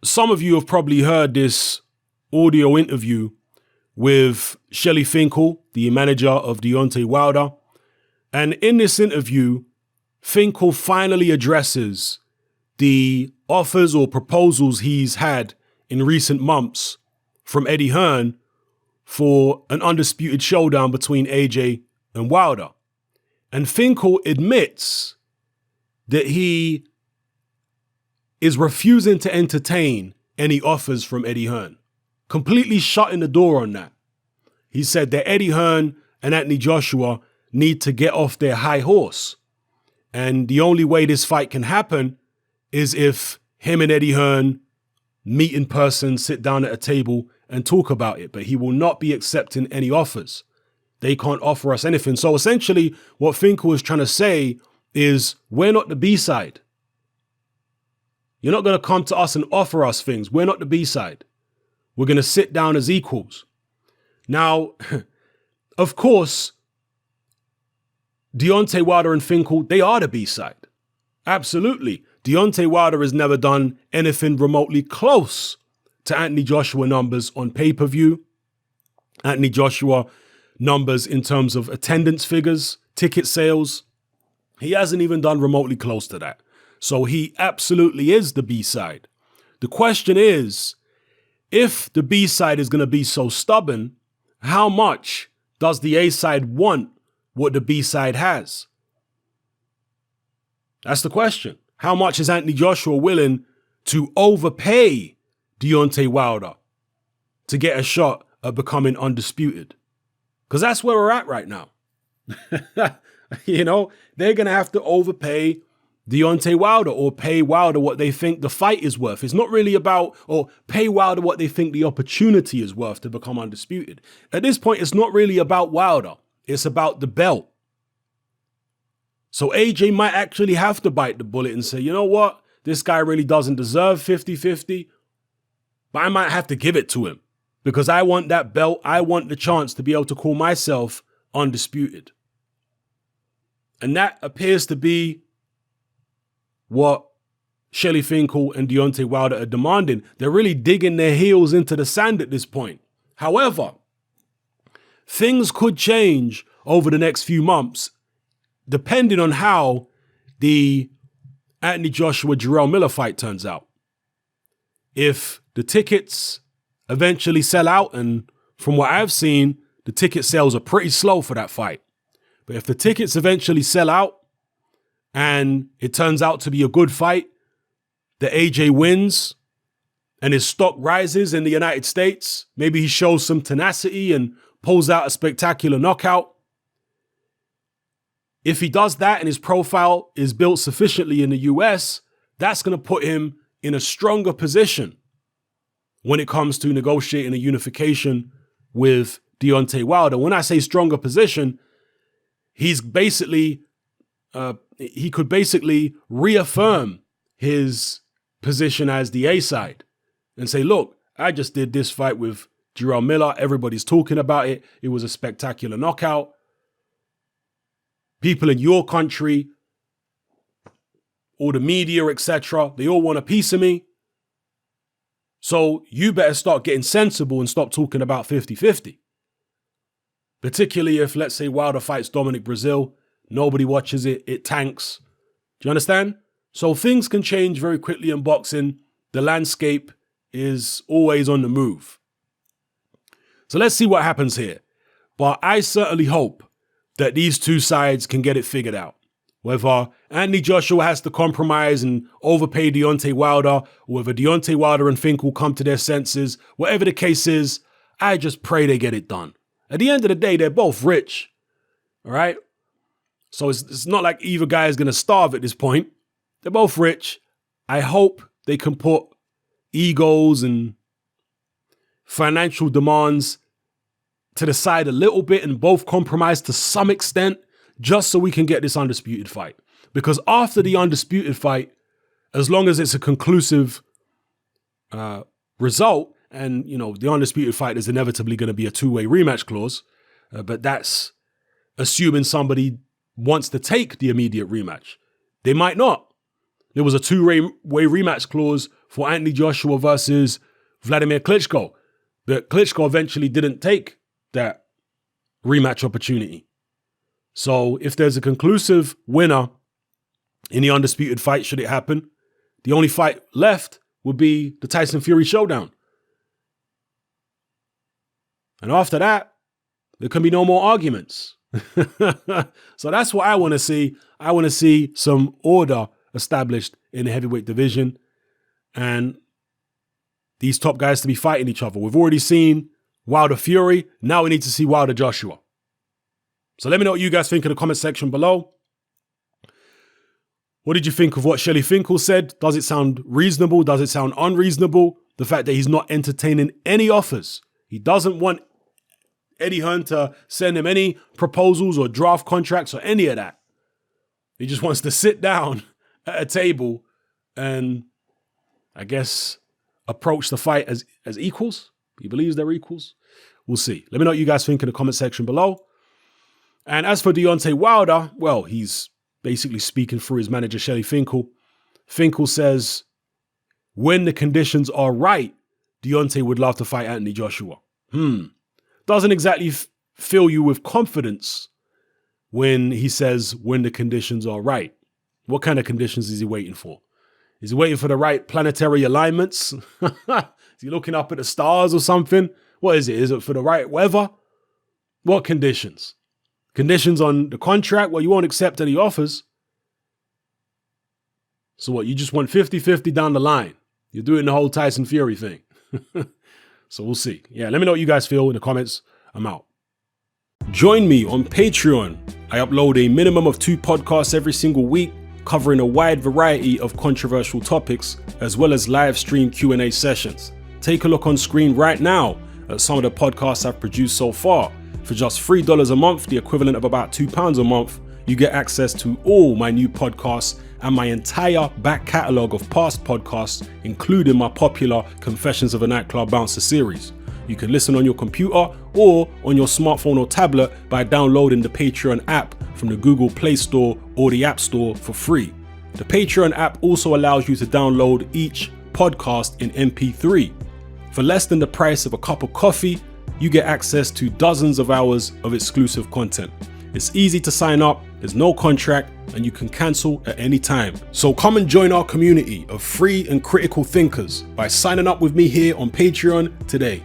some of you have probably heard this audio interview with Shelly Finkel, the manager of Deontay Wilder. And in this interview, Finkel finally addresses the offers or proposals he's had in recent months from Eddie Hearn for an undisputed showdown between AJ and Wilder. And Finkel admits that he is refusing to entertain any offers from Eddie Hearn, completely shutting the door on that. He said that Eddie Hearn and Anthony Joshua need to get off their high horse. And the only way this fight can happen is if him and Eddie Hearn meet in person, sit down at a table and talk about it. But he will not be accepting any offers. They can't offer us anything. So essentially what Finkel is trying to say is we're not the B-side. You're not going to come to us and offer us things. We're not the B-side. We're going to sit down as equals. Now, of course, Deontay Wilder and Finkel, they are the B-side. Absolutely. Deontay Wilder has never done anything remotely close to Anthony Joshua numbers on pay-per-view. Anthony Joshua numbers in terms of attendance figures, ticket sales. He hasn't even done remotely close to that. So he absolutely is the B-side. The question is, if the B-side is going to be so stubborn, how much does the A-side want what the B-side has? That's the question. How much is Anthony Joshua willing to overpay Deontay Wilder to get a shot at becoming undisputed? Because that's where we're at right now. You know, they're going to have to overpay Deontay Wilder or pay Wilder what they think the fight is worth. It's not really about, or pay Wilder what they think the opportunity is worth to become undisputed. At this point, it's not really about Wilder. It's about the belt. So AJ might actually have to bite the bullet and say, you know what? This guy really doesn't deserve 50-50, but I might have to give it to him because I want that belt. I want the chance to be able to call myself undisputed. And that appears to be what Shelly Finkel and Deontay Wilder are demanding. They're really digging their heels into the sand at this point. However, things could change over the next few months, depending on how the Anthony Joshua-Jarrell Miller fight turns out. If the tickets eventually sell out, and from what I've seen, the ticket sales are pretty slow for that fight. But if the tickets eventually sell out and it turns out to be a good fight, that AJ wins and his stock rises in the United States, maybe he shows some tenacity and pulls out a spectacular knockout. If he does that and his profile is built sufficiently in the US, that's going to put him in a stronger position when it comes to negotiating a unification with Deontay Wilder. When I say stronger position, he's basically, he could basically reaffirm his position as the A-side and say, look, I just did this fight with Jarrell Miller. Everybody's talking about it. It was a spectacular knockout. People in your country, all the media, etc., they all want a piece of me. So you better start getting sensible and stop talking about 50-50. Particularly if, let's say, Wilder fights Dominic Brazil, nobody watches it, it tanks. Do you understand? So things can change very quickly in boxing. The landscape is always on the move. So let's see what happens here. But I certainly hope that these two sides can get it figured out. Whether Anthony Joshua has to compromise and overpay Deontay Wilder, or whether Deontay Wilder and Finkel come to their senses, whatever the case is, I just pray they get it done. At the end of the day, they're both rich, all right? So it's not like either guy is going to starve at this point. They're both rich. I hope they can put egos and financial demands to the side a little bit and both compromise to some extent, just so we can get this undisputed fight. Because after the undisputed fight, as long as it's a conclusive result, and, you know, the undisputed fight is inevitably going to be a two-way rematch clause, but that's assuming somebody wants to take the immediate rematch. They might not. there was a two-way rematch clause for Anthony Joshua versus Vladimir Klitschko. But Klitschko eventually didn't take that rematch opportunity. So if there's a conclusive winner in the undisputed fight, should it happen, the only fight left would be the Tyson Fury showdown. And after that, there can be no more arguments. So that's what I want to see. I want to see some order established in the heavyweight division and these top guys to be fighting each other. We've already seen Wilder Fury. Now we need to see Wilder Joshua. So let me know what you guys think in the comment section below. What did you think of what Shelly Finkel said? Does it sound reasonable? Does it sound unreasonable? The fact that he's not entertaining any offers. He doesn't want Eddie Hearn to send him any proposals or draft contracts or any of that. He just wants to sit down at a table and, I guess, approach the fight as equals. He believes they're equals. We'll see. Let me know what you guys think in the comment section below. And as for Deontay Wilder, well, he's basically speaking through his manager, Shelly Finkel. Finkel says, when the conditions are right, Deontay would love to fight Anthony Joshua. Doesn't exactly fill you with confidence when he says when the conditions are right. What kind of conditions is he waiting for? Is he waiting for the right planetary alignments? Is he looking up at the stars or something? What is it? Is it for the right weather? What conditions? Conditions on the contract? Well, you won't accept any offers. So what, you just want 50-50 down the line? You're doing the whole Tyson Fury thing. So we'll see. Yeah, let me know what you guys feel in the comments. I'm out. Join me on Patreon. I upload a minimum of 2 podcasts every single week, covering a wide variety of controversial topics, as well as live stream Q&A sessions. Take a look on screen right now at some of the podcasts I've produced so far. For just $3 a month, the equivalent of about £2 a month, you get access to all my new podcasts and my entire back catalogue of past podcasts, including my popular Confessions of a Nightclub Bouncer series. You can listen on your computer or on your smartphone or tablet by downloading the Patreon app from the Google Play Store or the App Store for free. The Patreon app also allows you to download each podcast in MP3. For less than the price of a cup of coffee, you get access to dozens of hours of exclusive content. It's easy to sign up, there's no contract, and you can cancel at any time. So come and join our community of free and critical thinkers by signing up with me here on Patreon today.